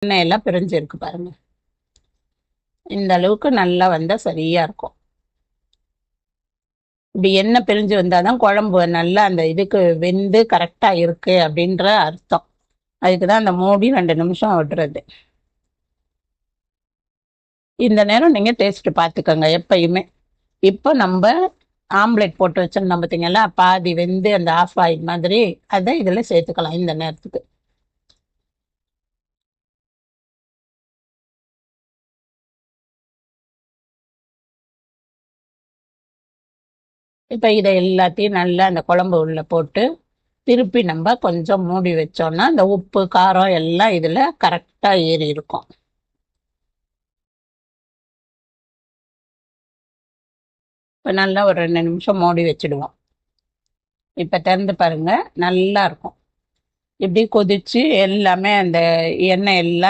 எண்ணெய் எல்லாம் பிரிஞ்சிருக்கு பாருங்க. இந்த அளவுக்கு நல்லா வந்தால் சரியா இருக்கும். இப்படி எண்ணெய் பிரிஞ்சு வந்தாதான் குழம்பு நல்லா அந்த இதுக்கு வெந்து கரெக்டா இருக்கு அப்படின்ற அர்த்தம். அதுக்குதான் அந்த மூடி 2 நிமிஷம் விடுறது. இந்த நேரம் நீங்க டேஸ்ட் பார்த்துக்கோங்க எப்பயுமே. இப்போ நம்ம ஆம்லெட் போட்டு வச்சிருந்தோம் பார்த்தீங்களா, பாதி வெந்து அந்த ஆஃப் ஆயில் மாதிரி, அதை இதில் சேர்த்துக்கலாம் இந்த நேரத்துக்கு. இப்போ இதை எல்லாத்தையும் நல்லா அந்த குழம்பு உள்ள போட்டு திருப்பி நம்ம கொஞ்சம் மூடி வச்சோம்னா அந்த உப்பு காரம் எல்லாம் இதில் கரெக்டாக ஏறி இருக்கும். இப்போ நல்லா ஒரு 2 நிமிஷம் மூடி வச்சுடுவோம். இப்போ திறந்து பாருங்க, நல்லா இருக்கும். இப்படி கொதிச்சு எல்லாமே அந்த எண்ணெய் எல்லாம்